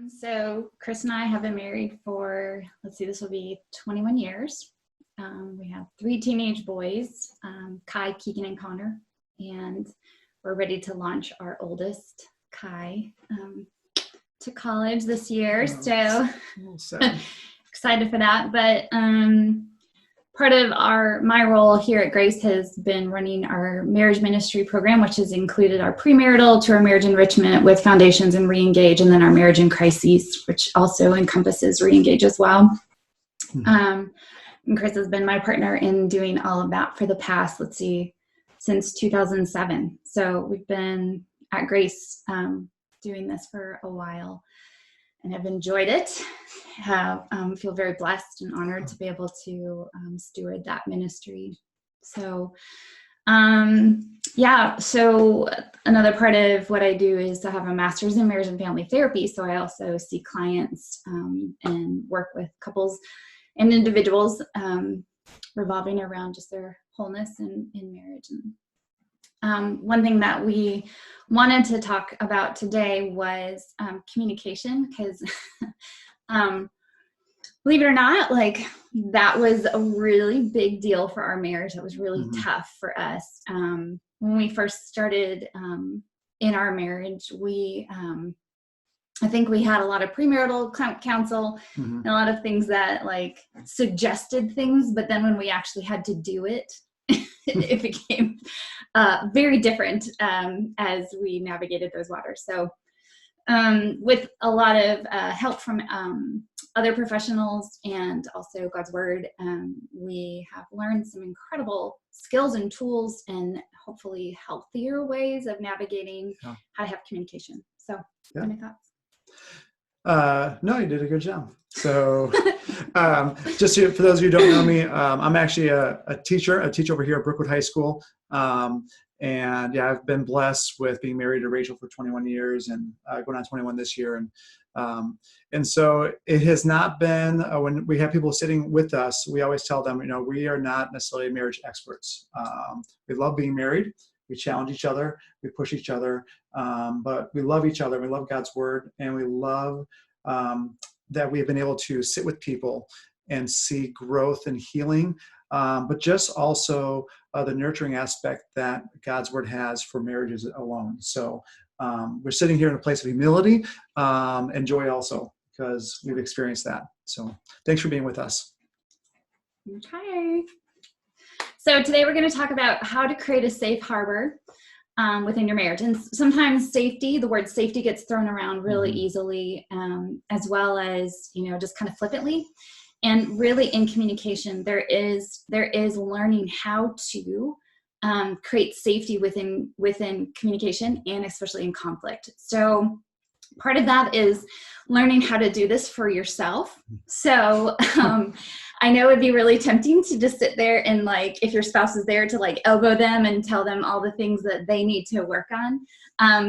So Chris and I have been married for, this will be 21 years. We have 3 teenage boys, Kai, Keegan, and Connor, and we're ready to launch our oldest, Kai, to college this year. So excited for that. But part of my role here at Grace has been running our marriage ministry program, which has included our premarital to our marriage enrichment with Foundations and Reengage, and then our marriage in crises, which also encompasses Reengage as well. And Chris has been my partner in doing all of that for the past, since 2007. So we've been at Grace doing this for a while and have enjoyed it. Feel very blessed and honored to be able to steward that ministry. So, so another part of what I do is to have a master's in marriage and family therapy. So I also see clients and work with couples and individuals revolving around just their wholeness in marriage. And one thing that we wanted to talk about today was communication, because believe it or not, that was a really big deal for our marriage. That was really tough for us. When we first started in our marriage, I think we had a lot of premarital counsel and a lot of things that suggested things, but then when we actually had to do it, it became very different as we navigated those waters. So with a lot of help from other professionals and also God's word, we have learned some incredible skills and tools and hopefully healthier ways of navigating how to have communication. So any thoughts? No, you did a good job. So just for those of you who don't know me, I'm actually a teacher. I teach over here at Brookwood High School. And I've been blessed with being married to Rachael for 21 years and going on 21 this year. And so it has not been, when we have people sitting with us, we always tell them, we are not necessarily marriage experts. We love being married. We challenge each other. We push each other. But we love each other. We love God's word. And we love that we've been able to sit with people and see growth and healing, but just also the nurturing aspect that God's word has for marriages alone. So we're sitting here in a place of humility and joy also, because we've experienced that. So thanks for being with us. Okay. So today we're going to talk about how to create a safe harbor within your marriage. And sometimes the word safety gets thrown around really easily, as well as, just kind of flippantly. And really in communication, there is learning how to create safety within communication, and especially in conflict. So part of that is learning how to do this for yourself. So I know it'd be really tempting to just sit there and if your spouse is there to elbow them and tell them all the things that they need to work on.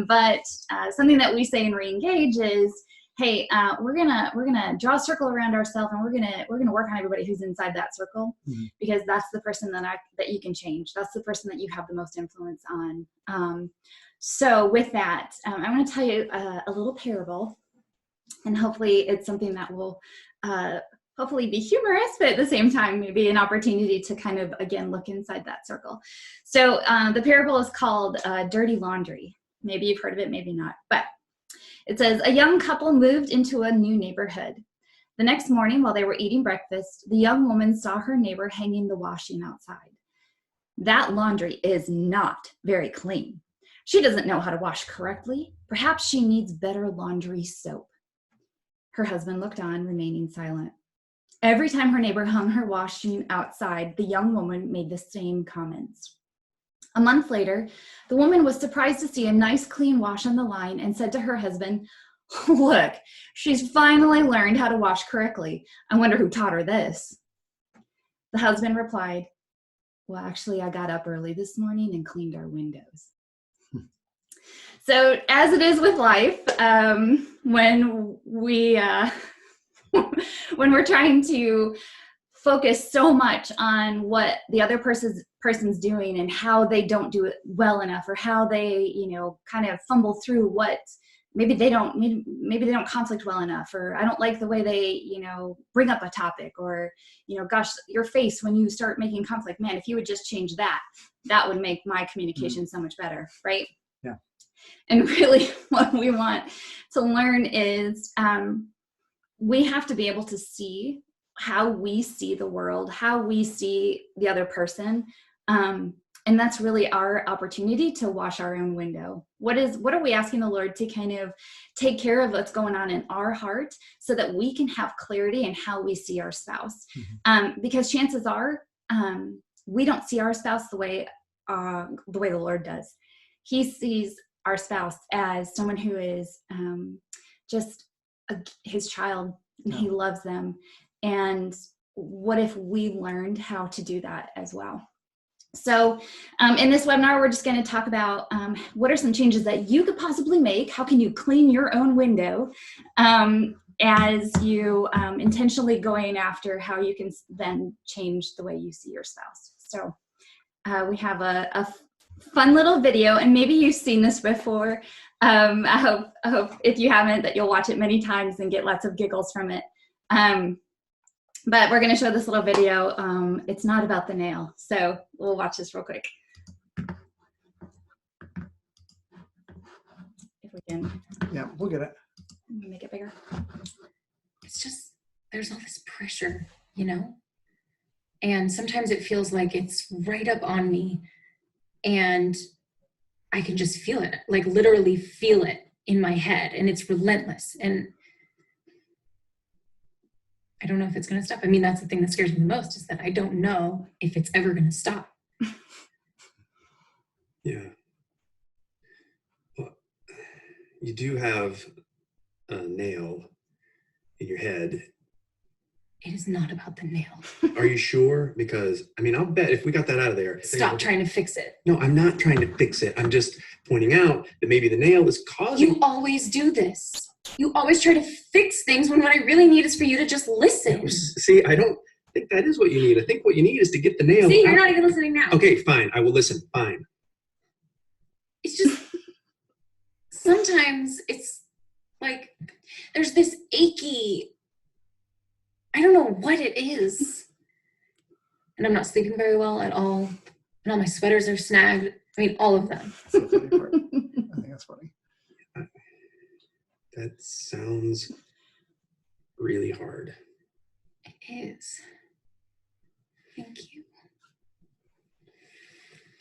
But something that we say in Reengage is, hey, we're gonna draw a circle around ourselves, and we're gonna work on everybody who's inside that circle, because that's the person that you can change. That's the person that you have the most influence on. So with that, I'm going to tell you a little parable, and hopefully it's something that will hopefully be humorous, but at the same time, maybe an opportunity to kind of, again, look inside that circle. So the parable is called Dirty Laundry. Maybe you've heard of it, maybe not. But it says, a young couple moved into a new neighborhood. The next morning, while they were eating breakfast, the young woman saw her neighbor hanging the washing outside. That laundry is not very clean. She doesn't know how to wash correctly. Perhaps she needs better laundry soap. Her husband looked on, remaining silent. Every time her neighbor hung her washing outside, the young woman made the same comments. A month later, the woman was surprised to see a nice clean wash on the line and said to her husband, look, she's finally learned how to wash correctly. I wonder who taught her this. The husband replied, well, actually, I got up early this morning and cleaned our windows. So as it is with life, when we're trying to focus so much on what the other person's doing and how they don't do it well enough, or how they, kind of fumble through what maybe they don't conflict well enough, or I don't like the way they, bring up a topic, or, gosh, your face when you start making conflict, man, if you would just change that, that would make my communication so much better. Right. Yeah. And really what we want to learn is we have to be able to see how we see the world, how we see the other person. And that's really our opportunity to wash our own window. What are we asking the Lord to kind of take care of what's going on in our heart so that we can have clarity in how we see our spouse? Because chances are we don't see our spouse the way the Lord does. He sees our spouse as someone who is just his child, and he loves them. And what if we learned how to do that as well? So in this webinar, we're just going to talk about what are some changes that you could possibly make. How can you clean your own window as you intentionally going after how you can then change the way you see your spouse. So we have a fun little video, and maybe you've seen this before. I hope if you haven't, that you'll watch it many times and get lots of giggles from it. But we're going to show this little video. It's not about the nail. So we'll watch this real quick. If we can. Yeah, we'll get it. Make it bigger. It's just, there's all this pressure, and sometimes it feels like it's right up on me, and I can just feel it, like literally feel it in my head, and it's relentless. And I don't know if it's going to stop. I mean, that's the thing that scares me the most, is that I don't know if it's ever going to stop. Yeah. Well, you do have a nail in your head. It is not about the nail. Are you sure? Because, I'll bet if we got that out of there. Stop trying to fix it. No, I'm not trying to fix it. I'm just pointing out that maybe the nail is causing. You always do this. You always try to fix things when what I really need is for you to just listen. See, I don't think that is what you need. I think what you need is to get the nail See, out. you're not even listening now. Okay, fine. I will listen. Fine. It's just, sometimes it's like, there's this achy, I don't know what it is. And I'm not sleeping very well at all. And all my sweaters are snagged. All of them. That's the funny part. I think that's funny. That sounds really hard. It is. Thank you.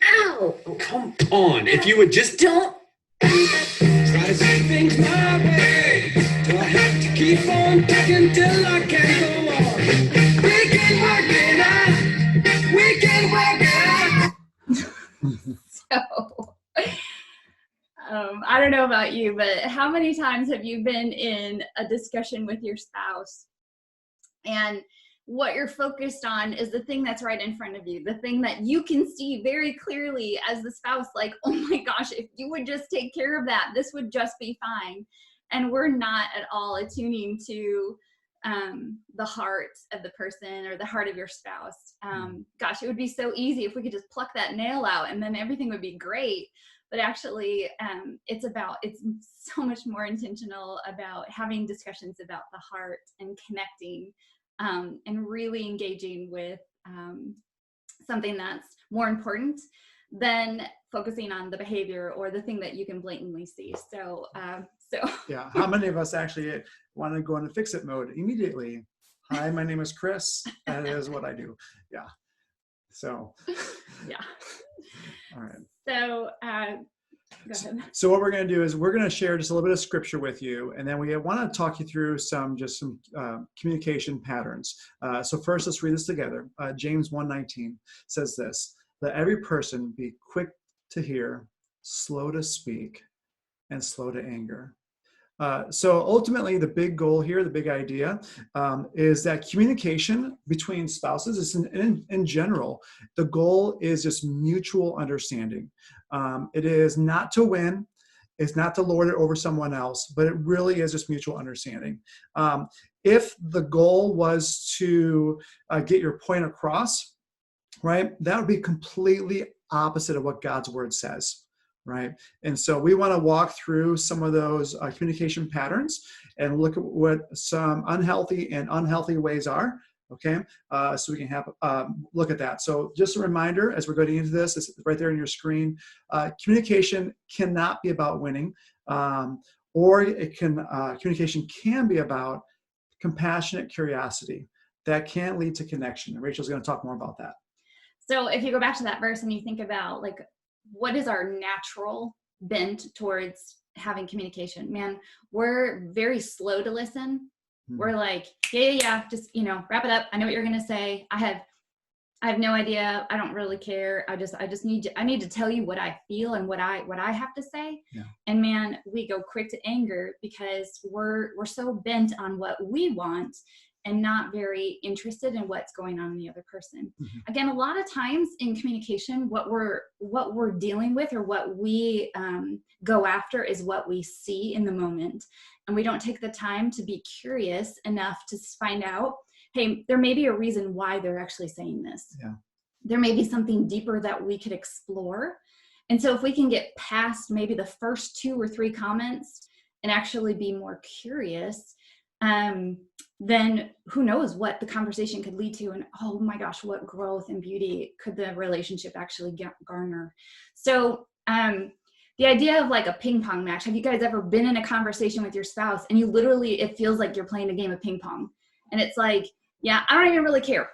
Ow! Oh, come on. If you would just Don't. Try to see things my way. Do I have to keep on taking till I can't go on? We can work it out. We can work it out. So, I don't know about you, but how many times have you been in a discussion with your spouse and what you're focused on is the thing that's right in front of you, the thing that you can see very clearly as the spouse, like, oh my gosh, if you would just take care of that, this would just be fine. And we're not at all attuning to the heart of the person or the heart of your spouse. Gosh, it would be so easy if we could just pluck that nail out and then everything would be great. But actually, it's so much more intentional about having discussions about the heart and connecting and really engaging with something that's more important than focusing on the behavior or the thing that you can blatantly see. So Yeah. How many of us actually want to go into fix-it mode immediately? Hi, my name is Chris. That is what I do. Yeah. So. Yeah. All right. So, go ahead. So what we're going to do is we're going to share just a little bit of scripture with you, and then we want to talk you through some communication patterns. So first, let's read this together. James 1:19 says this: "Let every person be quick to hear, slow to speak, and slow to anger." So ultimately, the big goal here, the big idea, is that communication between spouses is in general, the goal is just mutual understanding. It is not to win. It's not to lord it over someone else, but it really is just mutual understanding. If the goal was to get your point across, right, that would be completely opposite of what God's word says. right? And so we want to walk through some of those communication patterns and look at what some unhealthy ways are. Okay, so we can have look at that. So just a reminder, as we're going into this, it's right there on your screen. Communication cannot be about winning, or communication can be about compassionate curiosity that can lead to connection. And Rachel's going to talk more about that. So if you go back to that verse and you think about like, what is our natural bent towards having communication? Man, we're very slow to listen. We're like, yeah, just, wrap it up. I know what you're going to say. I have no idea. I don't really care. I need to tell you what I feel and what I have to say. Yeah. And man, we go quick to anger because we're so bent on what we want and not very interested in what's going on in the other person. Mm-hmm. Again, a lot of times in communication, what we're dealing with or what we go after is what we see in the moment. And we don't take the time to be curious enough to find out, hey, there may be a reason why they're actually saying this. Yeah. There may be something deeper that we could explore. And so if we can get past maybe the first 2 or 3 comments and actually be more curious, then who knows what the conversation could lead to, and oh my gosh, what growth and beauty could the relationship actually garner. So the idea of like a ping pong match, have you guys ever been in a conversation with your spouse and you literally, it feels like you're playing a game of ping pong, and it's like, yeah, I don't even really care.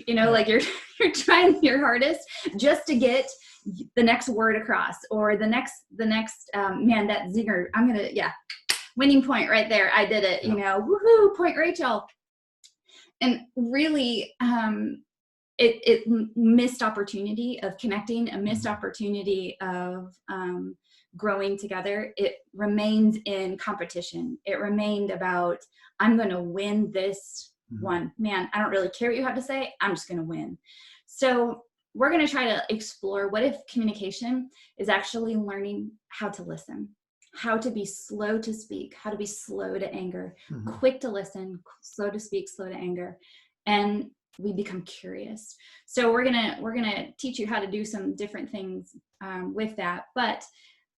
Like you're trying your hardest just to get the next word across, or the next man, that zinger, winning point right there. I did it, woohoo, point Rachael. And really, it missed opportunity of connecting, a missed opportunity of growing together. It remained in competition. It remained about, I'm going to win this one. Man, I don't really care what you have to say. I'm just going to win. So we're going to try to explore what if communication is actually learning how to listen, how to be slow to speak, how to be slow to anger, quick to listen, slow to speak, slow to anger, and we become curious. So we're gonna teach you how to do some different things with that. But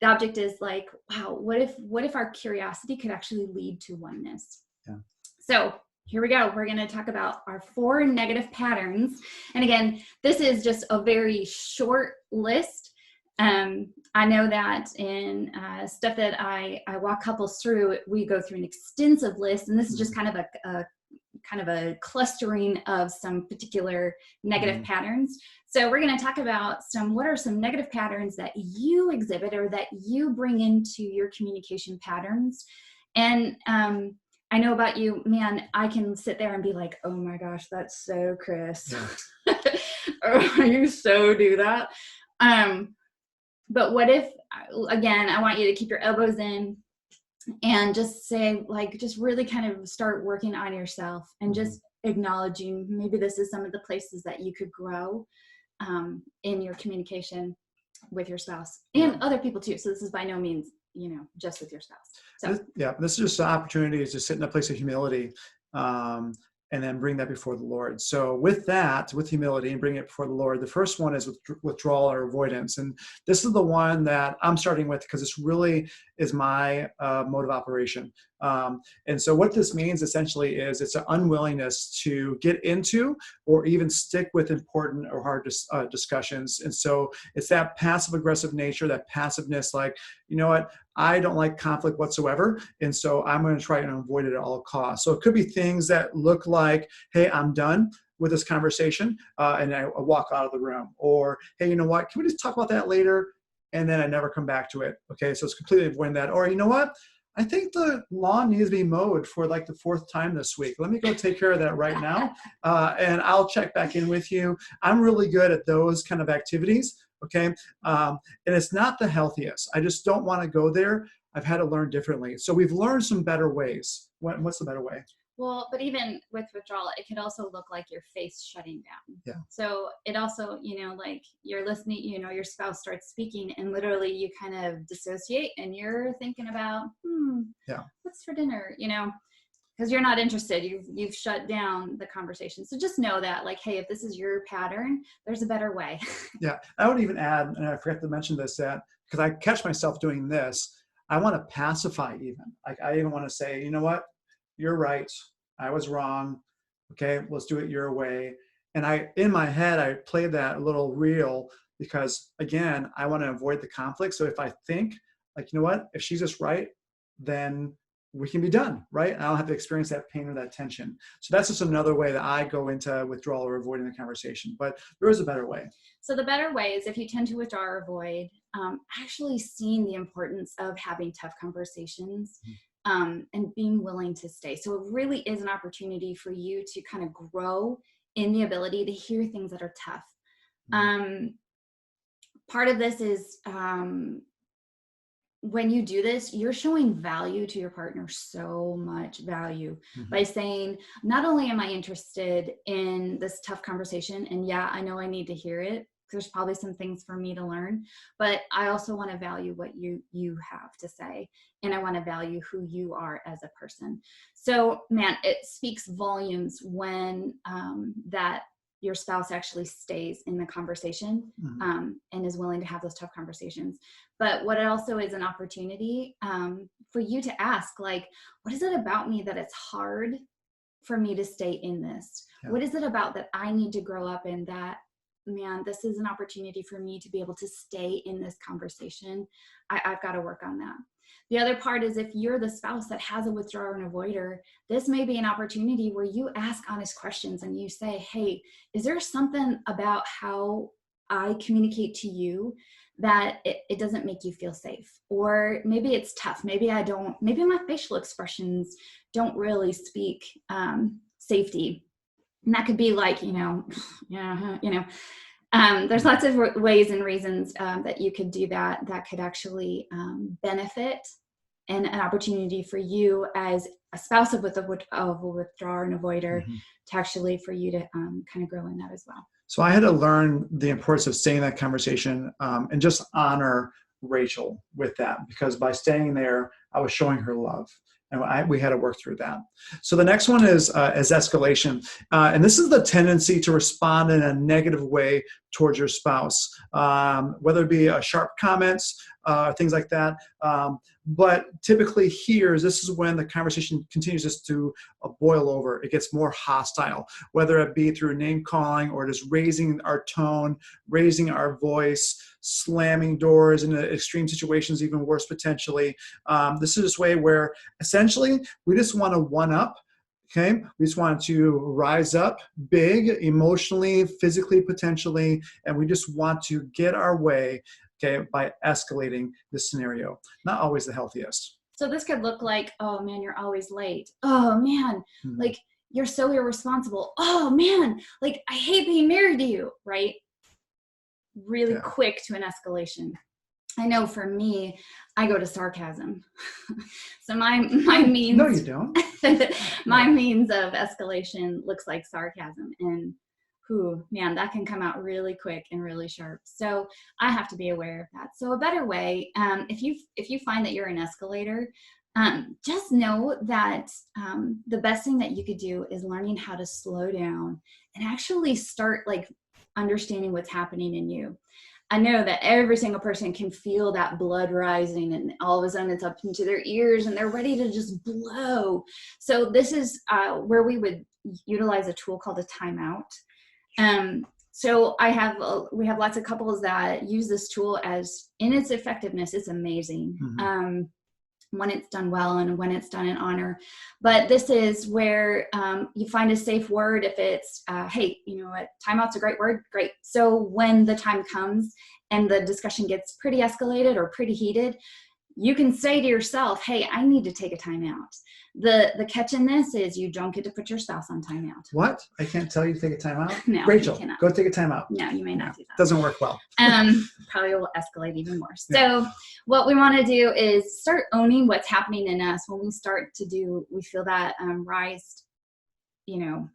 the object is like, wow, what if our curiosity could actually lead to oneness? Yeah. So here we go. We're going to talk about our 4 negative patterns. And again, this is just a very short list. I know that in stuff that I walk couples through, we go through an extensive list, and this is just kind of a clustering of some particular negative patterns. So we're going to talk about what are some negative patterns that you exhibit or that you bring into your communication patterns. And I know about you, man, I can sit there and be like, oh my gosh, that's so Chris. Yeah. You so do that. But what if, again, I want you to keep your elbows in and just say, like, just really kind of start working on yourself and just acknowledging maybe this is some of the places that you could grow in your communication with your spouse and other people too. So this is by no means, just with your spouse. So this is just an opportunity to sit in a place of humility and then bring that before the Lord. So with humility and bring it before the Lord, the first one is withdrawal or avoidance. And this is the one that I'm starting with because this really is my mode of operation. And so what this means essentially is it's an unwillingness to get into or even stick with important or hard discussions. And so it's that passive aggressive nature, that passiveness, like, you know what, I don't like conflict whatsoever. And so I'm going to try and avoid it at all costs. So it could be things that look like, hey, I'm done with this conversation. And I walk out of the room, or, hey, you know what, can we just talk about that later? And then I never come back to it. Okay. So it's completely avoiding that. Or, you know what, I think the lawn needs to be mowed for like the 4th time this week. Let me go take care of that right now. And I'll check back in with you. I'm really good at those kind of activities. Okay. And it's not the healthiest. I just don't want to go there. I've had to learn differently. So we've learned some better ways. What's the better way? Well, but even with withdrawal, it could also look like your face shutting down. Yeah. So it also, like you're listening, your spouse starts speaking and literally you kind of dissociate and you're thinking about, what's for dinner, because you're not interested. You've shut down the conversation. So just know that, like, hey, if this is your pattern, there's a better way. Yeah, I would even add, and I forgot to mention this, that because I catch myself doing this, I want to pacify even. Like I even want to say, you know what, you're right, I was wrong. Okay, let's do it your way. And in my head, I play that little reel because again, I want to avoid the conflict. So if I think like, you know what, if she's just right, then we can be done, right? I don't have to experience that pain or that tension. So that's just another way that I go into withdrawal or avoiding the conversation. But there is a better way. So the better way is, if you tend to withdraw or avoid, actually seeing the importance of having tough conversations and being willing to stay. So it really is an opportunity for you to kind of grow in the ability to hear things that are tough. Part of this is when you do this, you're showing value to your partner, so much value by saying, not only am I interested in this tough conversation, and yeah, I know I need to hear it, there's probably some things for me to learn, but I also want to value what you have to say, and I want to value who you are as a person. So man, it speaks volumes when that your spouse actually stays in the conversation and is willing to have those tough conversations. But what it also is an opportunity for you to ask, like, what is it about me that it's hard for me to stay in this? Yeah. What is it about that I need to grow up in that, man, this is an opportunity for me to be able to stay in this conversation. I've got to work on that. The other part is, if you're the spouse that has a withdrawer and avoider, this may be an opportunity where you ask honest questions and you say, hey, is there something about how I communicate to you that it doesn't make you feel safe? Or maybe it's tough. Maybe my facial expressions don't really speak safety. And that could be like, there's lots of ways and reasons that you could do that could actually benefit, and an opportunity for you as a spouse of a withdrawer and avoider to actually, for you to kind of grow in that as well. So I had to learn the importance of staying in that conversation and just honor Rachael with that, because by staying there, I was showing her love. And we had to work through that. So the next one is escalation. And this is the tendency to respond in a negative way towards your spouse, whether it be sharp comments, things like that. But typically this is when the conversation continues just to boil over. It gets more hostile, whether it be through name calling or just raising our tone, raising our voice, slamming doors in extreme situations, even worse potentially. This is this way where essentially we just want to one up. Okay, we just want to rise up big, emotionally, physically, potentially, and we just want to get our way, okay, by escalating this scenario. Not always the healthiest. So this could look like, oh man, you're always late. Oh man, like you're so irresponsible. Oh man, like I hate being married to you, right? Really quick to an escalation. I know for me, I go to sarcasm. So my means. No, you don't. My means of escalation looks like sarcasm, and man, that can come out really quick and really sharp. So I have to be aware of that. So a better way, if you find that you're an escalator, just know that the best thing that you could do is learning how to slow down and actually start like understanding what's happening in you. I know that every single person can feel that blood rising, and all of a sudden it's up into their ears and they're ready to just blow. So this is where we would utilize a tool called a timeout. So we have lots of couples that use this tool, as in its effectiveness, it's amazing. When it's done well and when it's done in honor. But this is where you find a safe word. If it's, hey, you know what, timeout's a great word, great. So when the time comes and the discussion gets pretty escalated or pretty heated, you can say to yourself, hey, I need to take a timeout. The catch in this is you don't get to put your spouse on timeout. What? I can't tell you to take a timeout? No, Rachel, you cannot. Go take a timeout. No, you may not do that. Doesn't work well. Probably will escalate even more. So what we want to do is start owning what's happening in us when we feel that rise,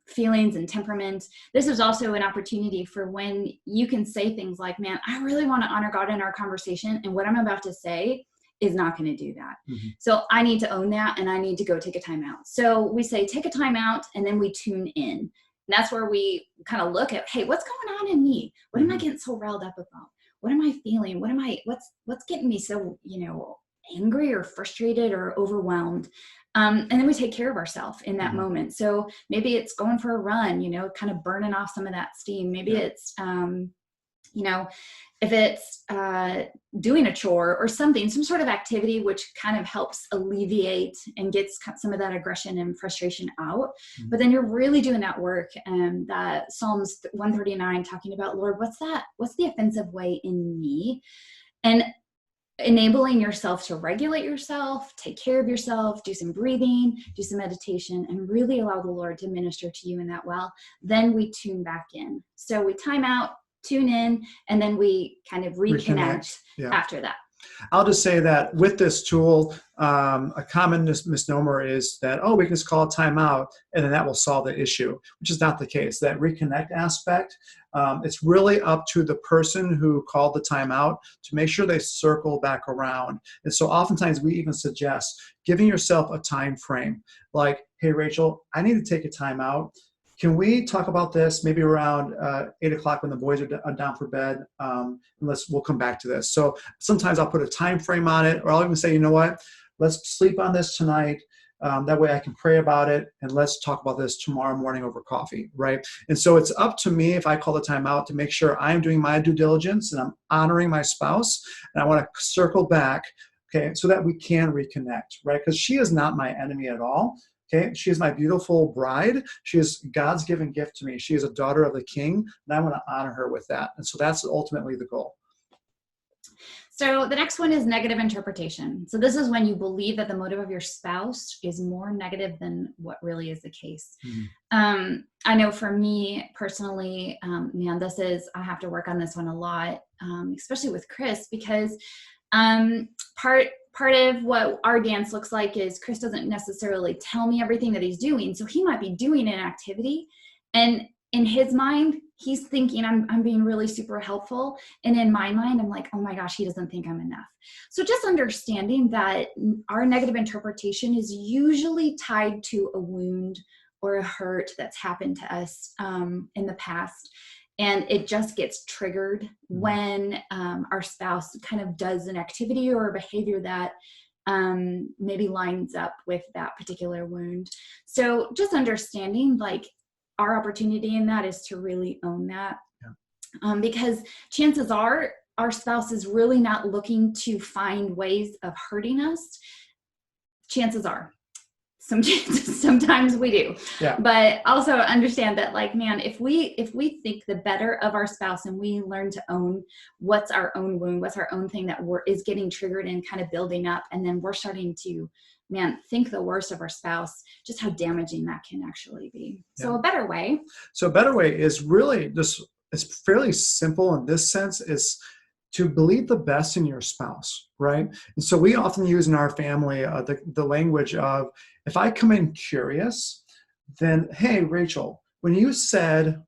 feelings and temperament. This is also an opportunity for when you can say things like, man, I really want to honor God in our conversation. And what I'm about to say is not going to do that. Mm-hmm. So I need to own that, and I need to go take a timeout. So we say, take a timeout, and then we tune in. And that's where we kind of look at, hey, what's going on in me? What am I getting so riled up about? What am I feeling? What's getting me so, angry or frustrated or overwhelmed? And then we take care of ourselves in that moment. So maybe it's going for a run, kind of burning off some of that steam. Maybe it's, if it's doing a chore or something, some sort of activity which kind of helps alleviate and gets some of that aggression and frustration out. But then you're really doing that work. And that Psalms 139 talking about, Lord, what's the offensive way in me? And enabling yourself to regulate yourself, take care of yourself, do some breathing, do some meditation, and really allow the Lord to minister to you in that well. Then we tune back in. So we time out, tune in, and then we kind of reconnect. After that. I'll just say that with this tool, a common misnomer is that, we can just call a timeout and then that will solve the issue, which is not the case. That reconnect aspect, it's really up to the person who called the timeout to make sure they circle back around. And so oftentimes we even suggest giving yourself a time frame, like, hey, Rachel, I need to take a timeout. Can we talk about this maybe around 8 o'clock when the boys are down for bed? And we'll come back to this. So sometimes I'll put a time frame on it, or I'll even say, you know what, let's sleep on this tonight. That way I can pray about it, and let's talk about this tomorrow morning over coffee, right? And so it's up to me, if I call the time out, to make sure I'm doing my due diligence and I'm honoring my spouse, and I want to circle back, okay, so that we can reconnect, right? Because she is not my enemy at all. Okay, she is my beautiful bride. She is God's given gift to me. She is a daughter of the King, and I want to honor her with that. And so that's ultimately the goal. So the next one is negative interpretation. So this is when you believe that the motive of your spouse is more negative than what really is the case. I know for me personally, I have to work on this one a lot, especially with Chris, because part of what our dance looks like is Chris doesn't necessarily tell me everything that he's doing. So he might be doing an activity, and in his mind, he's thinking I'm being really super helpful. And in my mind, I'm like, oh my gosh, he doesn't think I'm enough. So just understanding that our negative interpretation is usually tied to a wound or a hurt that's happened to us in the past. And it just gets triggered when our spouse kind of does an activity or a behavior that maybe lines up with that particular wound. So just understanding, like, our opportunity in that is to really own that. Because chances are our spouse is really not looking to find ways of hurting us. Chances are. Sometimes we do, but also understand that, like, man, if we think the better of our spouse and we learn to own what's our own wound, what's our own thing that is getting triggered and kind of building up, and then we're starting to, think the worst of our spouse, just how damaging that can actually be. So a better way is really just, it's fairly simple in this sense, is to believe the best in your spouse, right? And so we often use in our family the language of, if I come in curious, then, hey, Rachel, when you said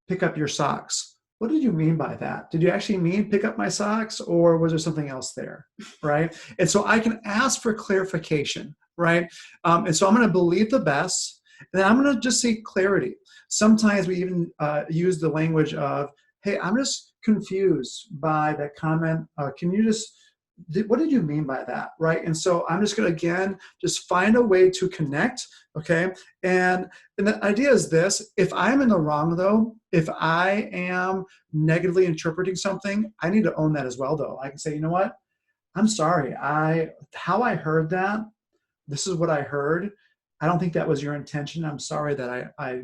pick up your socks, what did you mean by that? Did you actually mean pick up my socks, or was there something else there, right? And so I can ask for clarification, right? And so I'm going to believe the best, and then I'm going to just seek clarity. Sometimes we even use the language of, hey, I'm just confused by that comment. Can you just, what did you mean by that, right? And so I'm just going to, again, just find a way to connect, okay? And the idea is this: if I'm in the wrong, though, if I am negatively interpreting something, I need to own that as well, though. I can say, you know what? I'm sorry. How I heard that, this is what I heard. I don't think that was your intention. I'm sorry that I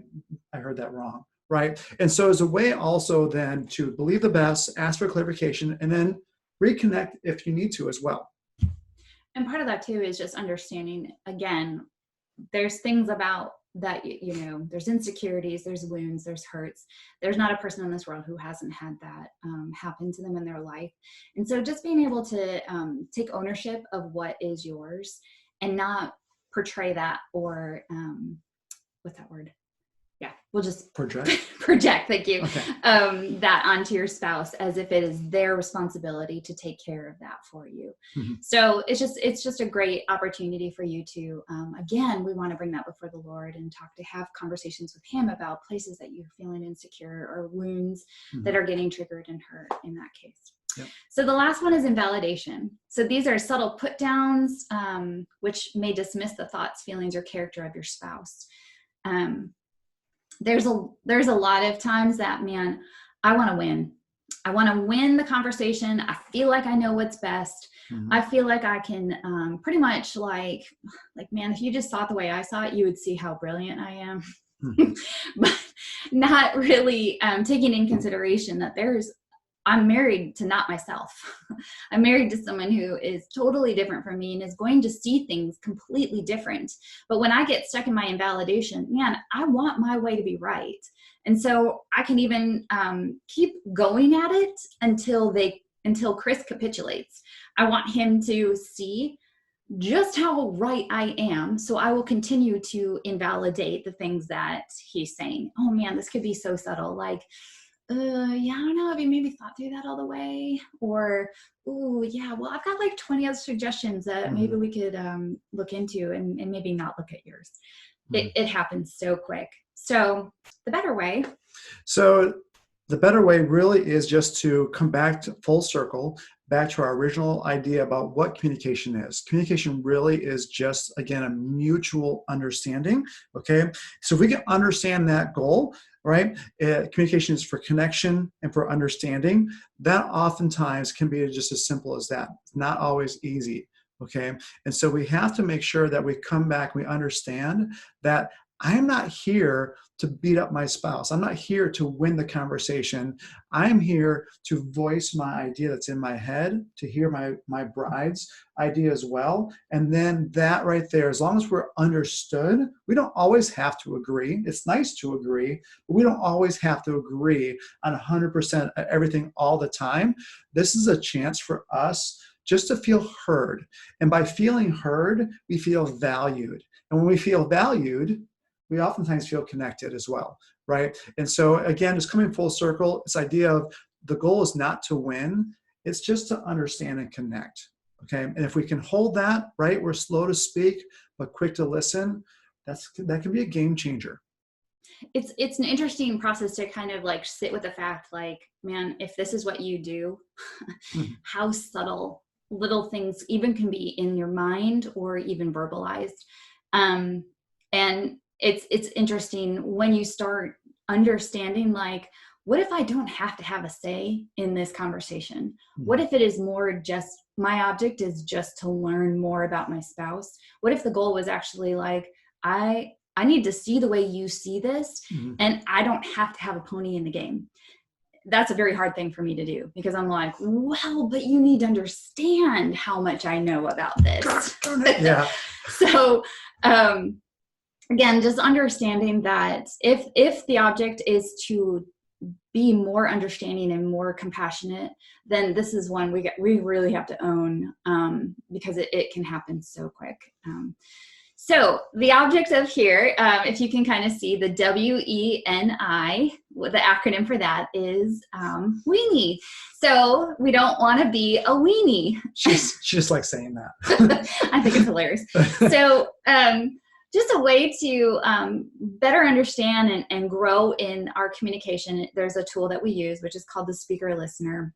heard that wrong, right? And so as a way also then to believe the best, ask for clarification, and then reconnect if you need to as well. And part of that too is just understanding, again, there's things about that, there's insecurities, there's wounds, there's hurts. There's not a person in this world who hasn't had that happen to them in their life. And so just being able to take ownership of what is yours and not portray that, or what's that word? we'll just Project. project, thank you, Okay. that onto your spouse as if it is their responsibility to take care of that for you. Mhm. So it's just a great opportunity for you to, again, we want to bring that before the Lord and have conversations with him about places that you're feeling insecure or wounds that are getting triggered and hurt in that case. Yep. So the last one is invalidation. So these are subtle put downs, which may dismiss the thoughts, feelings, or character of your spouse. There's a lot of times that, man, I want to win. I want to win the conversation. I feel like I know what's best. I feel like I can pretty much like, man, if you just saw it the way I saw it, you would see how brilliant I am. But not really taking in consideration that I'm married to not myself. I'm married to someone who is totally different from me and is going to see things completely different. But when I get stuck in my invalidation, man, I want my way to be right. And so I can even keep going at it until Chris capitulates. I want him to see just how right I am. So I will continue to invalidate the things that he's saying. Oh man, this could be so subtle. Like, yeah, I don't know if you maybe thought through that all the way, or, oh yeah, well, I've got like 20 other suggestions that maybe we could look into and maybe not look at yours. It happens so quick. So the better way. So the better way really is just to come back to full circle, back to our original idea about what communication is. Communication really is just, again, a mutual understanding. Okay. So if we can understand that goal, right? Communication is for connection and for understanding. That oftentimes can be just as simple as that. It's not always easy. Okay. And so we have to make sure that we come back, we understand that I'm not here to beat up my spouse. I'm not here to win the conversation. I'm here to voice my idea that's in my head, to hear my bride's idea as well. And then that right there, as long as we're understood, we don't always have to agree. It's nice to agree, but we don't always have to agree on 100% everything all the time. This is a chance for us just to feel heard. And by feeling heard, we feel valued. And when we feel valued, we oftentimes feel connected as well, right? And so again, just coming full circle, this idea of the goal is not to win, it's just to understand and connect, okay? And if we can hold that, right, we're slow to speak, but quick to listen, that can be a game changer. It's an interesting process to kind of like sit with the fact, like, man, if this is what you do, how subtle little things even can be in your mind or even verbalized. And it's interesting when you start understanding, like, what if I don't have to have a say in this conversation? What if it is more just, my object is just to learn more about my spouse? What if the goal was actually like, I need to see the way you see this, and I don't have to have a pony in the game. That's a very hard thing for me to do, because I'm like, well, but you need to understand how much I know about this. Yeah. So, again, just understanding that if the object is to be more understanding and more compassionate, then this is one we really have to own, because it can happen so quick. So the object of here, if you can kind of see the WENI, the acronym for that is weenie. So we don't want to be a weenie. She just likes saying that. I think it's hilarious. So just a way to better understand and grow in our communication, there's a tool that we use, which is called the speaker listener.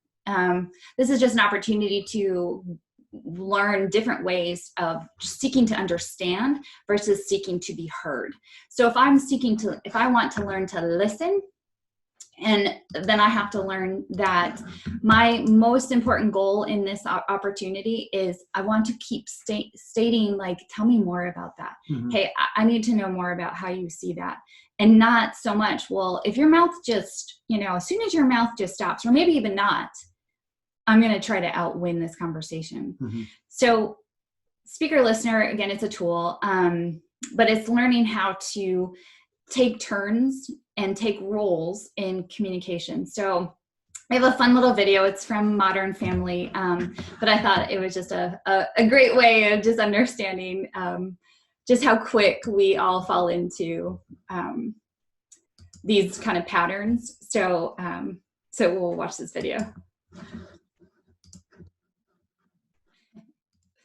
This is just an opportunity to learn different ways of seeking to understand versus seeking to be heard. So if I want to learn to listen, and then I have to learn that my most important goal in this opportunity is I want to keep stating, like, tell me more about that. Hey, I need to know more about how you see that. And not so much, well, if your mouth just, as soon as your mouth just stops, or maybe even not, I'm going to try to outwin this conversation. So speaker listener, again, it's a tool, but it's learning how to take turns and take roles in communication. So I have a fun little video. It's from Modern Family, but I thought it was just a great way of just understanding just how quick we all fall into these kind of patterns. So, so we'll watch this video.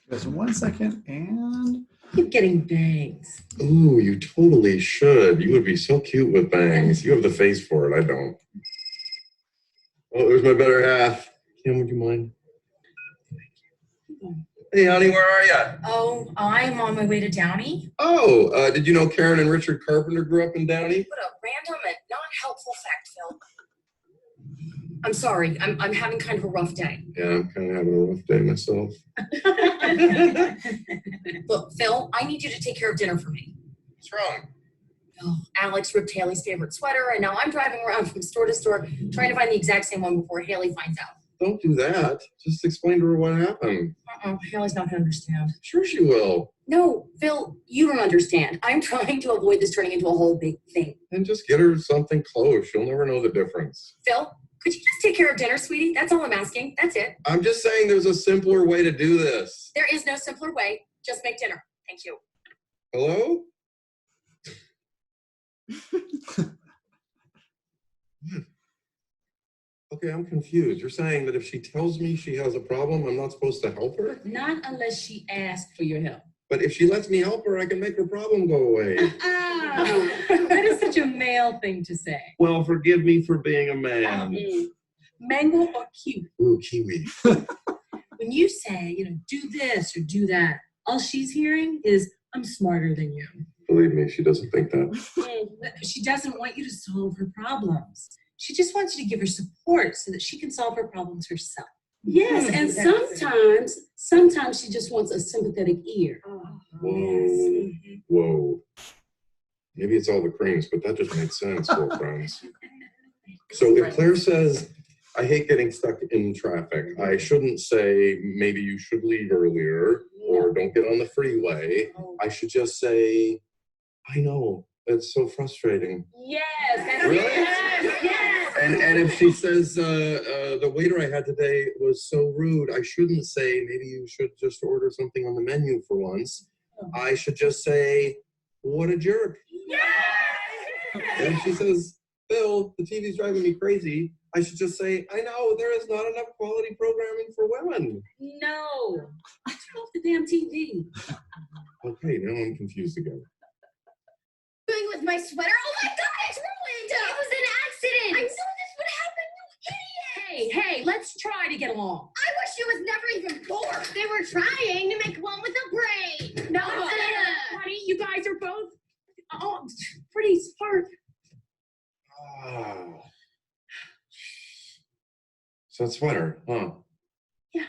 Just 1 second, and Keep getting bangs. Ooh, you totally should. You would be so cute with bangs. You have the face for it. I don't. Oh, there's my better half. Kim, would you mind? Hey, honey, where are you? Oh, I'm on my way to Downey. Oh, did you know Karen and Richard Carpenter grew up in Downey? What a random and not helpful fact, Phil. I'm sorry. I'm having kind of a rough day. Yeah, I'm kind of having a rough day myself. Look, Phil, I need you to take care of dinner for me. What's wrong? Oh, Alex ripped Haley's favorite sweater, and now I'm driving around from store to store trying to find the exact same one before Haley finds out. Don't do that. Just explain to her what happened. Haley's not going to understand. Sure she will. No, Phil, you don't understand. I'm trying to avoid this turning into a whole big thing. And just get her something close. She'll never know the difference. Phil, could you just take care of dinner, sweetie? That's all I'm asking. That's it. I'm just saying there's a simpler way to do this. There is no simpler way. Just make dinner. Thank you. Hello? Okay, I'm confused. You're saying that if she tells me she has a problem, I'm not supposed to help her? Not unless she asks for your help. But if she lets me help her, I can make her problem go away. That is such a male thing to say. Well, forgive me for being a man. Mango or kiwi? Ooh, kiwi. When you say, do this or do that, all she's hearing is, I'm smarter than you. Believe me, she doesn't think that. She doesn't want you to solve her problems. She just wants you to give her support so that she can solve her problems herself. Yes, and sometimes she just wants a sympathetic ear. Whoa. Whoa. Maybe it's all the creams, but that just makes sense, little friends. So if Claire says, I hate getting stuck in traffic, I shouldn't say, maybe you should leave earlier, or don't get on the freeway. I should just say, I know, it's so frustrating. Yes. Really? Yes. And if she says, the waiter I had today was so rude, I shouldn't say, maybe you should just order something on the menu for once. I should just say, what a jerk. Yes. And if she says, Bill, the TV's driving me crazy, I should just say, I know, there is not enough quality programming for women. No. Turn off the damn TV. Okay, now I'm confused again. Doing with my sweater? Oh my God, it's ruined! It was an accident! I knew this would happen, you idiot! Hey, let's try to get along. I wish she was never even born! They were trying to make one with a brain! No, honey, you guys are both pretty smart. Ah. So that sweater, huh? Yeah,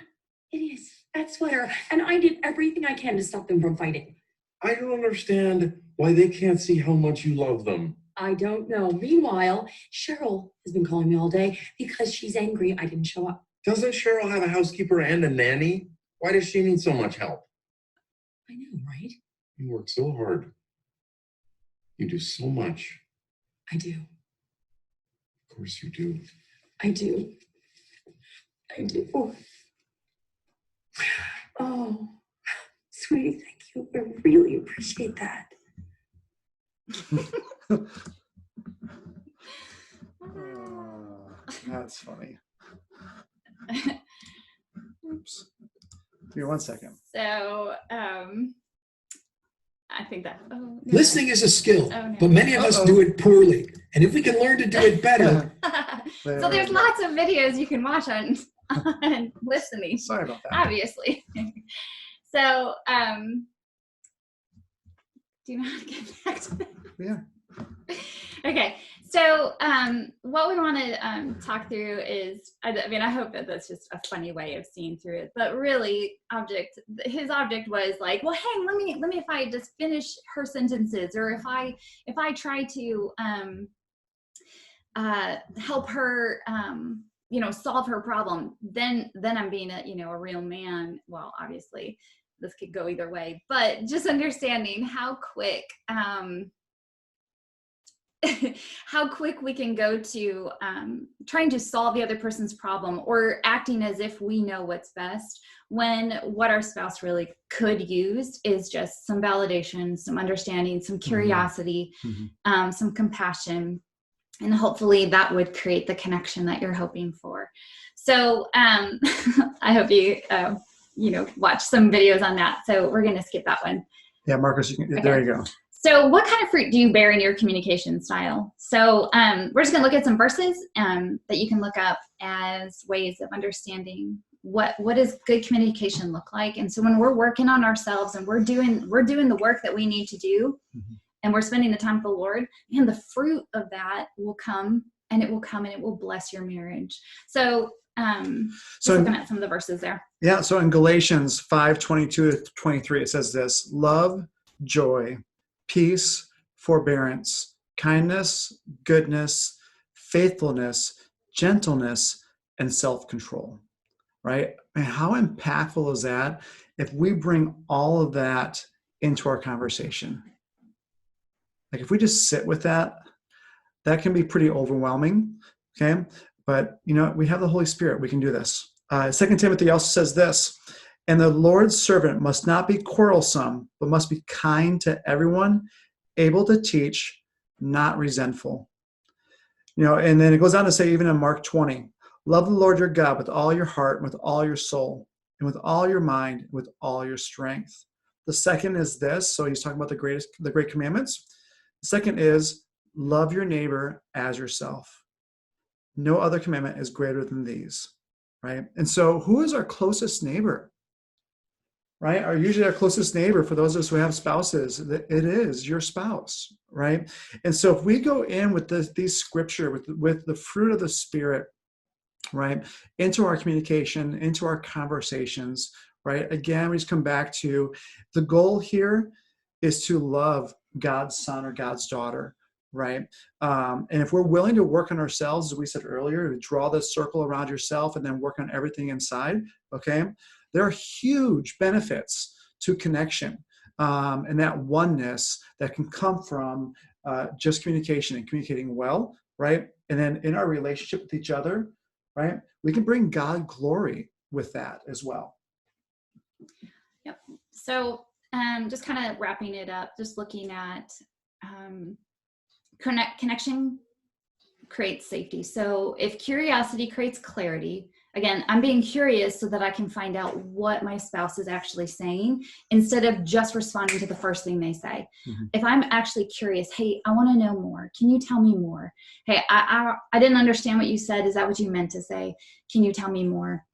it is. That sweater. And I did everything I can to stop them from fighting. I don't understand why they can't see how much you love them. I don't know. Meanwhile, Cheryl has been calling me all day because she's angry I didn't show up. Doesn't Cheryl have a housekeeper and a nanny? Why does she need so much help? I know, right? You work so hard. You do so much. I do. Of course you do. I do. I do. Oh, sweetie, thank you. I really appreciate that. That's funny. Oops. Give me 1 second. So, I think that. Oh, no. Listening is a skill, Oh, no. but many of us do it poorly. And if we can learn to do it better, So there's lots of videos you can watch on listening. Sorry about that. Obviously. So, do you know how to get back to that? Yeah. Okay. So, what we want to talk through is, I mean, I hope that that's just a funny way of seeing through it, but really, his object was like, well, hey, let me, if I just finish her sentences, or if I try to help her, solve her problem, then I'm being a real man. Well, obviously, this could go either way, but just understanding how quick we can go to trying to solve the other person's problem, or acting as if we know what's best, when what our spouse really could use is just some validation, some understanding, some curiosity, some compassion. And hopefully that would create the connection that you're hoping for. So I hope you, watch some videos on that. So we're going to skip that one. Yeah, Marcus, Okay. There you go. So what kind of fruit do you bear in your communication style? So we're just going to look at some verses that you can look up as ways of understanding what does good communication look like. And so when we're working on ourselves and we're doing the work that we need to do, and we're spending the time with the Lord, and the fruit of that will come, and it will bless your marriage. So looking at some of the verses there. Yeah, so in Galatians 5:22-23, it says this: love, joy, peace, forbearance, kindness, goodness, faithfulness, gentleness, and self-control. Right? And how impactful is that if we bring all of that into our conversation? Like if we just sit with that can be pretty overwhelming. Okay. But we have the Holy Spirit. We can do this. 2 Timothy also says this: and the Lord's servant must not be quarrelsome, but must be kind to everyone, able to teach, not resentful. And then it goes on to say, even in Mark 20, love the Lord your God with all your heart, and with all your soul, and with all your mind, and with all your strength. The second is this. So he's talking about the great commandments. The second is love your neighbor as yourself. No other commandment is greater than these, right? And so who is our closest neighbor, right? Usually our closest neighbor, for those of us who have spouses, it is your spouse, right? And so if we go in with these scripture, with the fruit of the Spirit, right, into our communication, into our conversations, right? Again, we just come back to the goal here is to love God's son or God's daughter, right? And if we're willing to work on ourselves, as we said earlier, to draw this circle around yourself and then work on everything inside, okay, there are huge benefits to connection and that oneness that can come from just communication and communicating well, right? And then in our relationship with each other, right, we can bring God glory with that as well. Yep. So just kind of wrapping it up, just looking at connection creates safety. So if curiosity creates clarity, again, I'm being curious so that I can find out what my spouse is actually saying instead of just responding to the first thing they say. Mm-hmm. If I'm actually curious, hey, I want to know more. Can you tell me more? Hey, I didn't understand what you said. Is that what you meant to say? Can you tell me more?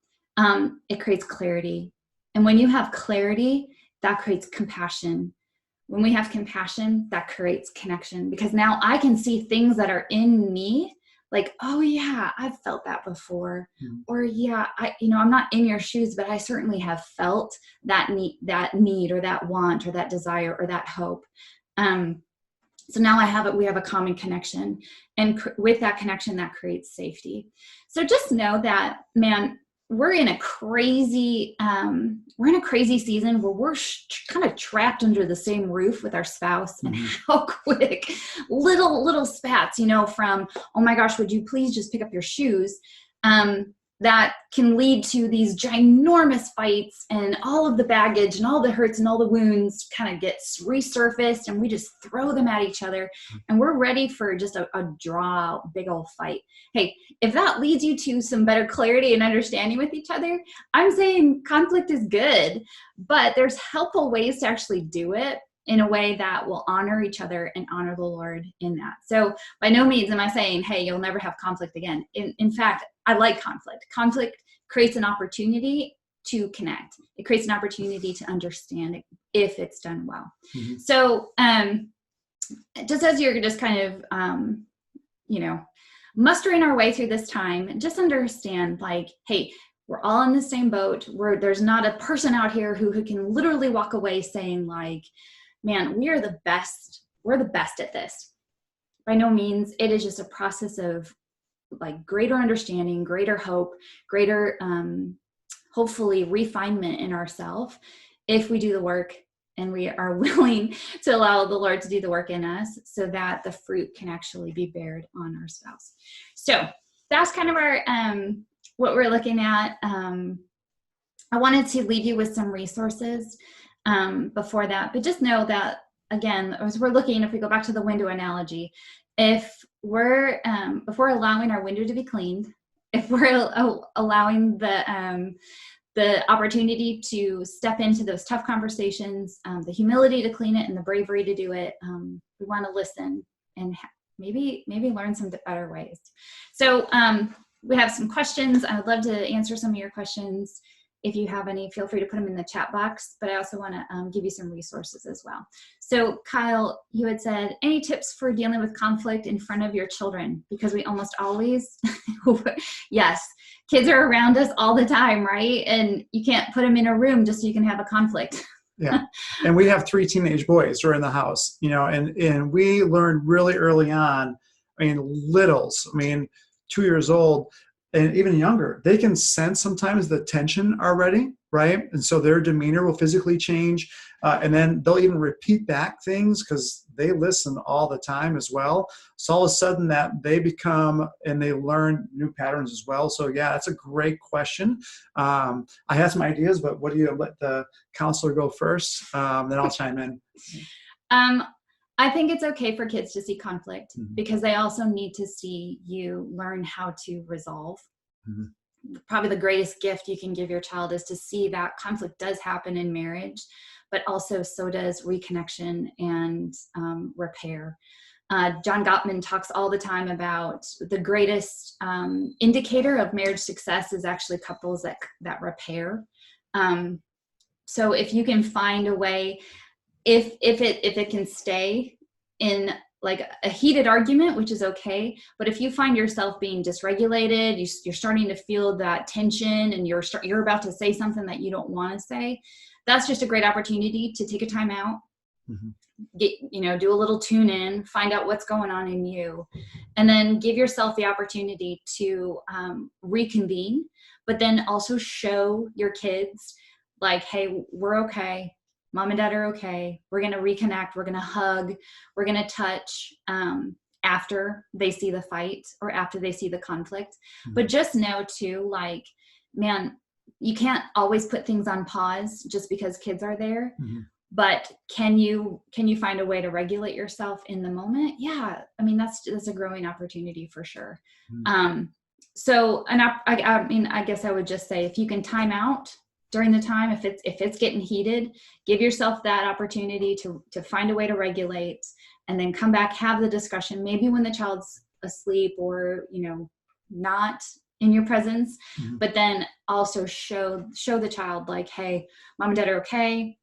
It creates clarity. And when you have clarity, that creates compassion. When we have compassion, that creates connection, because now I can see things that are in me, like, oh yeah, I've felt that before. Mm-hmm. Or yeah, I'm not in your shoes, but I certainly have felt that need or that want or that desire or that hope. So now we have a common connection, and with that connection, that creates safety. So just know that, man, we're in a crazy season where we're kind of trapped under the same roof with our spouse, and how quick little spats, from, oh my gosh, would you please just pick up your shoes? That can lead to these ginormous fights, and all of the baggage and all the hurts and all the wounds kind of gets resurfaced, and we just throw them at each other, and we're ready for just a draw, big old fight. Hey, if that leads you to some better clarity and understanding with each other, I'm saying conflict is good, but there's helpful ways to actually do it in a way that will honor each other and honor the Lord in that. So by no means am I saying, hey, you'll never have conflict again. In fact, I like conflict. Conflict creates an opportunity to connect. It creates an opportunity to understand it if it's done well. Mm-hmm. So just as you're just kind of, mustering our way through this time, just understand, like, hey, we're all in the same boat. There's not a person out here who can literally walk away saying, like, man, we are the best. We're the best at this. By no means. It is just a process of, like, greater understanding, greater hope, greater, hopefully, refinement in ourselves if we do the work and we are willing to allow the Lord to do the work in us, so that the fruit can actually be bared on our spouse. So that's kind of our what we're looking at. I wanted to leave you with some resources before that, but just know that, again, as we're looking, if we go back to the window analogy, if we're allowing our window to be cleaned, if we're allowing the opportunity to step into those tough conversations, the humility to clean it and the bravery to do it, we want to listen and maybe learn some better ways. So we have some questions. I would love to answer some of your questions. If you have any, feel free to put them in the chat box, but I also want to give you some resources as well. So Kyle, you had said, any tips for dealing with conflict in front of your children? Because we almost always, yes, kids are around us all the time, right? And you can't put them in a room just so you can have a conflict. Yeah. And we have 3 teenage boys who are in the house, and we learned really early on, littles, 2 years old, and even younger, they can sense sometimes the tension already, right? And so their demeanor will physically change. And then they'll even repeat back things because they listen all the time as well. So all of a sudden that they become and they learn new patterns as well. So yeah, that's a great question. I have some ideas, but what do you let the counselor go first? Then I'll chime in. I think it's okay for kids to see conflict because they also need to see you learn how to resolve. Probably the greatest gift you can give your child is to see that conflict does happen in marriage, but also so does reconnection and repair. John Gottman talks all the time about the greatest indicator of marriage success is actually couples that repair. So if you can find a way, if it can stay in like a heated argument, which is okay, but if you find yourself being dysregulated, you're starting to feel that tension and you're about to say something that you don't want to say, that's just a great opportunity to take a time out, do a little tune in, find out what's going on in you, and then give yourself the opportunity to reconvene, but then also show your kids like, hey, we're okay. Mom and dad are okay. We're going to reconnect. We're going to hug. We're going to touch after they see the fight or after they see the conflict. But just know too, like, man, you can't always put things on pause just because kids are there. But can you find a way to regulate yourself in the moment? Yeah. That's a growing opportunity for sure. So, and I guess I would just say, if you can time out during the time, if it's getting heated, give yourself that opportunity to find a way to regulate, and then come back, have the discussion, maybe when the child's asleep or, not in your presence, but then also show the child like, hey, mom and dad are okay.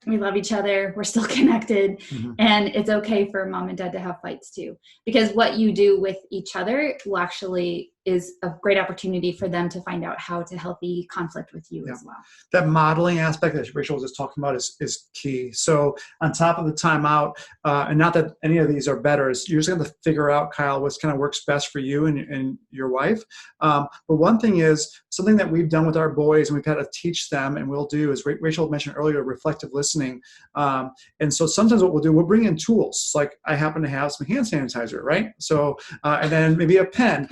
We love each other. We're still connected. And it's okay for mom and dad to have fights too, because what you do with each other will actually is a great opportunity for them to find out how to healthy conflict with you as well. That modeling aspect that Rachael was just talking about is key. So on top of the timeout, and not that any of these are better, you're just going to figure out, Kyle, what's kind of works best for you and your wife. But one thing is something that we've done with our boys and we've had to teach them and we'll do is, Rachael mentioned earlier, reflective listening. And so sometimes what we'll do, we'll bring in tools. Like I happen to have some hand sanitizer, right? So, and then maybe a pen.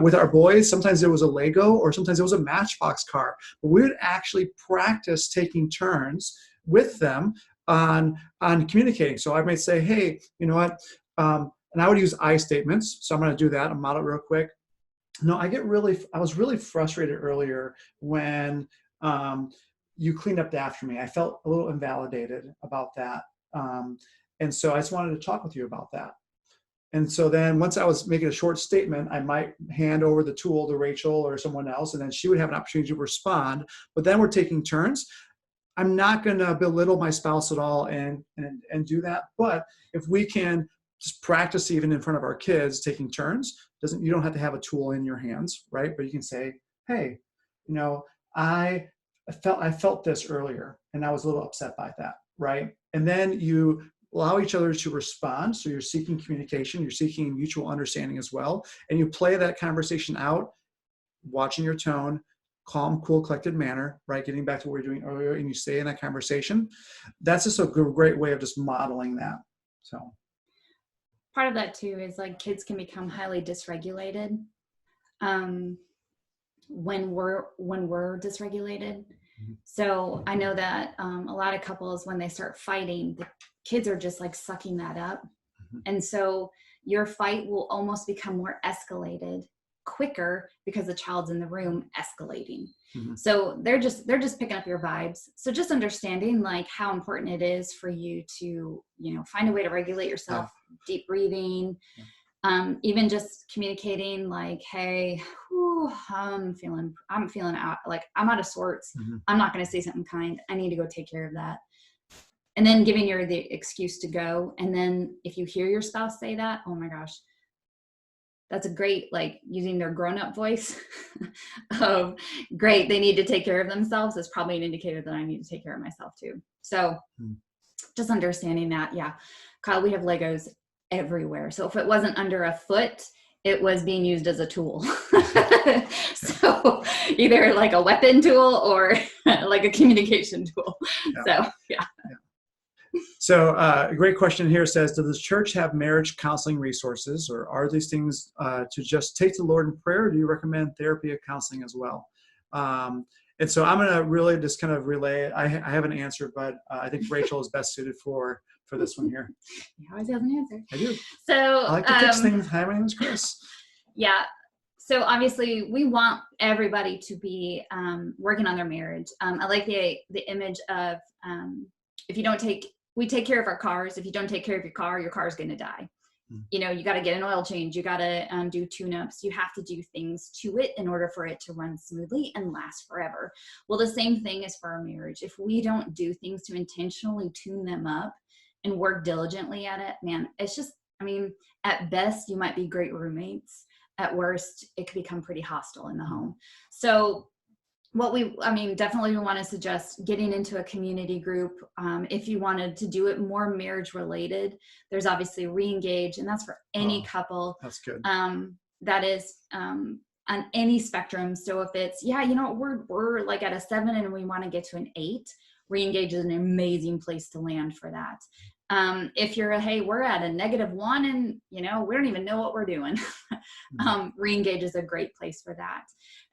With our boys, sometimes it was a Lego or sometimes it was a Matchbox car. But we would actually practice taking turns with them on communicating. So I might say, hey, you know what? And I would use I statements. So I'm going to do that. I'll model it real quick. No, I was really frustrated earlier when you cleaned up after me. I felt a little invalidated about that. And so I just wanted to talk with you about that. And so then once I was making a short statement, I might hand over the tool to Rachael or someone else, and then she would have an opportunity to respond. But then we're taking turns. I'm not going to belittle my spouse at all and do that. But if we can just practice even in front of our kids taking turns, you don't have to have a tool in your hands, right? But you can say, hey, I felt this earlier and I was a little upset by that, right? And then you allow each other to respond. So you're seeking communication, you're seeking mutual understanding as well. And you play that conversation out, watching your tone, calm, cool, collected manner, right? Getting back to what we were doing earlier, and you stay in that conversation. That's just a great way of just modeling that. So part of that too is like kids can become highly dysregulated when we're dysregulated. So I know that a lot of couples, when they start fighting, the kids are just like sucking that up. And so your fight will almost become more escalated quicker because the child's in the room escalating. So they're just picking up your vibes. So just understanding like how important it is for you to, find a way to regulate yourself, deep breathing, even just communicating like, hey, I'm feeling out, like I'm out of sorts. I'm not going to say something kind. I need to go take care of that. And then giving you the excuse to go. And then if you hear your spouse say that, oh my gosh, that's a great, like using their grown-up voice of great, they need to take care of themselves is probably an indicator that I need to take care of myself too. So just understanding that. Yeah. Kyle, we have Legos everywhere. So if it wasn't under a foot, it was being used as a tool. So either like a weapon tool or like a communication tool. So yeah. So a great question here says, does the church have marriage counseling resources, or are these things to just take to the Lord in prayer? Or do you recommend therapy or counseling as well? And so I'm going to really just kind of relay. I haven't answered, but I think Rachael is best suited for this one here. He always has an answer. I do. So I like to fix things. Hi, my name is Chris. Yeah. So obviously we want everybody to be working on their marriage. I like the image of we take care of our cars. If you don't take care of your car is going to die. You got to get an oil change. You got to do tune-ups. You have to do things to it in order for it to run smoothly and last forever. Well, the same thing is for our marriage. If we don't do things to intentionally tune them up and work diligently at it, man, it's just, at best, you might be great roommates. At worst, it could become pretty hostile in the home. So definitely we want to suggest getting into a community group. If you wanted to do it more marriage related, there's obviously Reengage, and that's for any couple. That's good. That is on any spectrum. So if it's, we're like at a 7 and we want to get to an 8, Reengage is an amazing place to land for that. If you're we're at a -1 and we don't even know what we're doing, Reengage is a great place for that.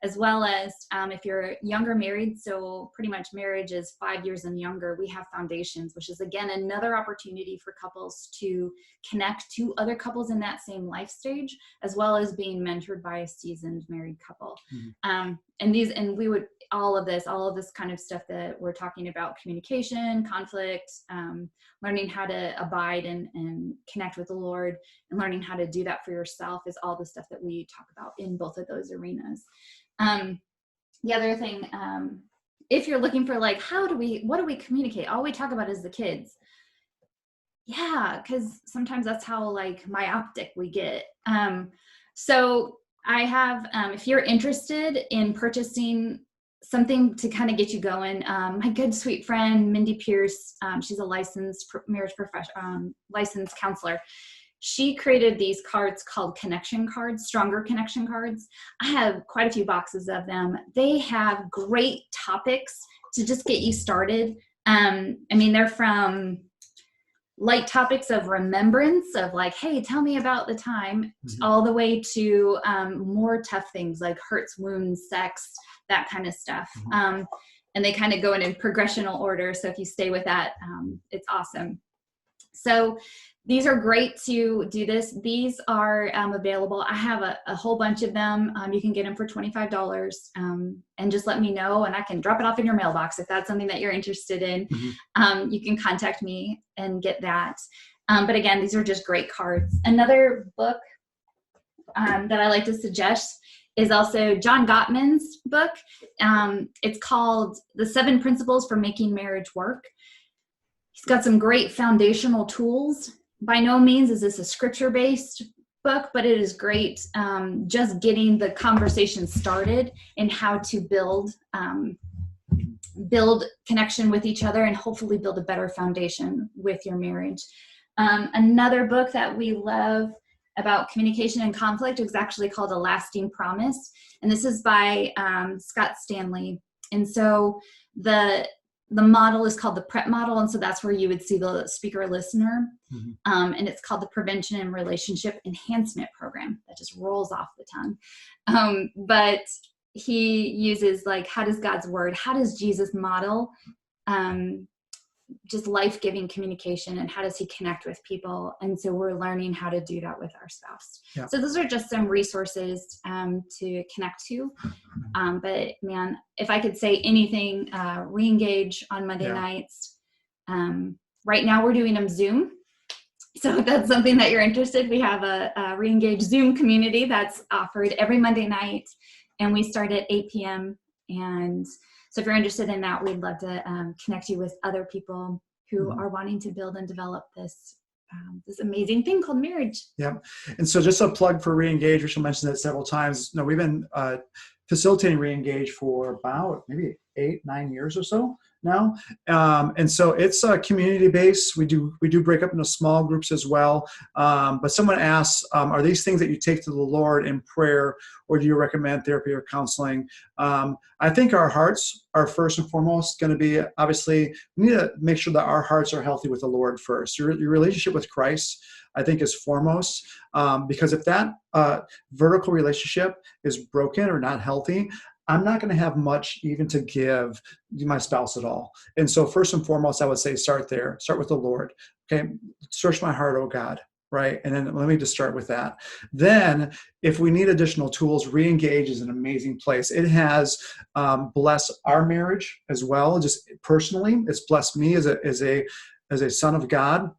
As well as if you're younger married, so pretty much marriage is 5 years and younger, we have Foundations, which is again another opportunity for couples to connect to other couples in that same life stage, as well as being mentored by a seasoned married couple. And we would all of this kind of stuff that we're talking about, communication, conflict, learning how to abide and connect with the Lord, and learning how to do that for yourself is all the stuff that we talk about in both of those arenas. The other thing, if you're looking for like, what do we communicate? All we talk about is the kids. Yeah, because sometimes that's how like myopic we get. So I have, if you're interested in purchasing something to kind of get you going, my good sweet friend Mindy Pierce, she's a licensed marriage licensed counselor. She created these cards called connection cards, stronger connection cards. I have quite a few boxes of them. They have great topics to just get you started. They're from light topics of remembrance of like, hey, tell me about the time, all the way to more tough things like hurts, wounds, sex, that kind of stuff. And they kind of go in progressional order. So if you stay with that, it's awesome. So these are great to do this. These are available. I have a whole bunch of them. You can get them for $25, and just let me know and I can drop it off in your mailbox if that's something that you're interested in. You can contact me and get that. But again, these are just great cards. Another book that I like to suggest is also John Gottman's book. It's called The 7 Principles for Making Marriage Work. He's got some great foundational tools. By no means is this a scripture-based book, but it is great just getting the conversation started in how to build connection with each other and hopefully build a better foundation with your marriage. Another book that we love about communication and conflict is actually called A Lasting Promise. And this is by Scott Stanley. And so the model is called the PrEP model. And so that's where you would see the speaker listener. And it's called the Prevention and Relationship Enhancement Program. That just rolls off the tongue. But he uses like, how does God's word, how does Jesus model just life-giving communication, and how does he connect with people? And so we're learning how to do that with our spouse. Yeah. So those are just some resources to connect to. But man, if I could say anything, re-engage on Monday nights. Right now we're doing them Zoom. So if that's something that you're interested, we have a re-engage Zoom community that's offered every Monday night, and we start at 8 p.m. And so if you're interested in that, we'd love to connect you with other people who are wanting to build and develop this amazing thing called marriage. Yeah. And so just a plug for Reengage, Rachel mentioned that several times. No, we've been facilitating Reengage for about maybe 8-9 years or so now. And so it's community-based. We do break up into small groups as well. But someone asks, are these things that you take to the Lord in prayer, or do you recommend therapy or counseling? I think our hearts are first and foremost going to be, obviously, we need to make sure that our hearts are healthy with the Lord first. Your relationship with Christ, I think, is foremost, because if that vertical relationship is broken or not healthy, I'm not going to have much even to give my spouse at all. And so first and foremost, I would say start there. Start with the Lord. Okay, search my heart, oh God. Right? And then let me just start with that. Then if we need additional tools, Reengage is an amazing place. It has blessed our marriage as well. Just personally, it's blessed me as a son of God.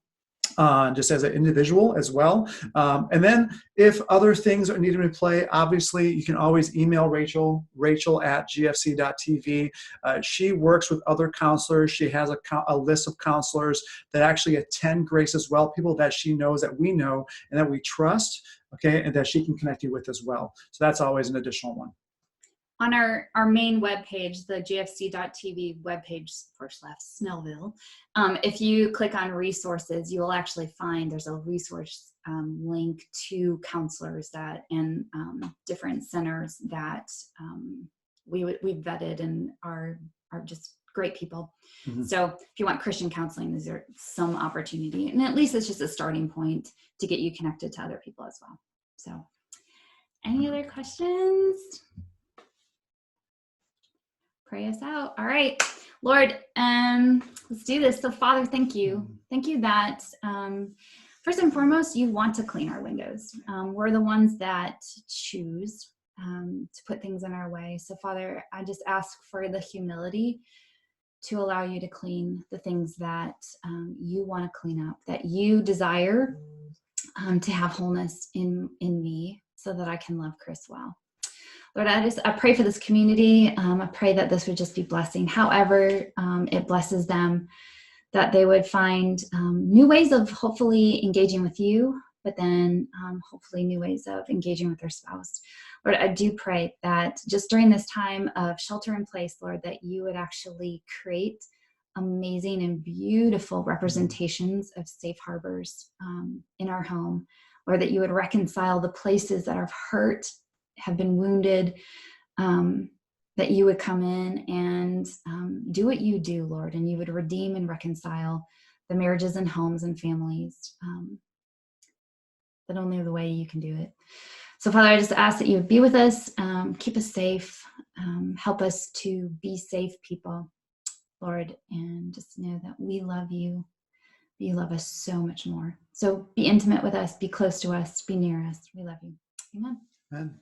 Just as an individual as well. And then if other things are needed to play, obviously you can always email Rachael at gfc.tv. She works with other counselors. She has a list of counselors that actually attend Grace as well, people that she knows, that we know, and that we trust, okay, and that she can connect you with as well. So that's always an additional one. On our main webpage, the gfc.tv webpage /Snellville, if you click on resources, you will actually find there's a resource link to counselors and different centers that we've vetted and are just great people. Mm-hmm. So if you want Christian counseling, these are some opportunity. And at least it's just a starting point to get you connected to other people as well. So any other questions? Pray us out. All right, Lord, let's do this. So Father, thank you. Thank you that first and foremost, you want to clean our windows. We're the ones that choose to put things in our way. So Father, I just ask for the humility to allow you to clean the things that you want to clean up, that you desire to have wholeness in me so that I can love Chris well. Lord, I pray for this community. I pray that this would just be blessing. However, it blesses them, that they would find new ways of hopefully engaging with you, but then hopefully new ways of engaging with their spouse. Lord, I do pray that just during this time of shelter in place, Lord, that you would actually create amazing and beautiful representations of safe harbors in our home, or that you would reconcile the places that are hurt, have been wounded, that you would come in and do what you do, Lord, and you would redeem and reconcile the marriages and homes and families that only the way you can do it. So Father, I just ask that you would be with us, keep us safe, help us to be safe people, Lord, and just know that we love you. You love us so much more. So be intimate with us, be close to us, be near us. We love you. Amen. Amen.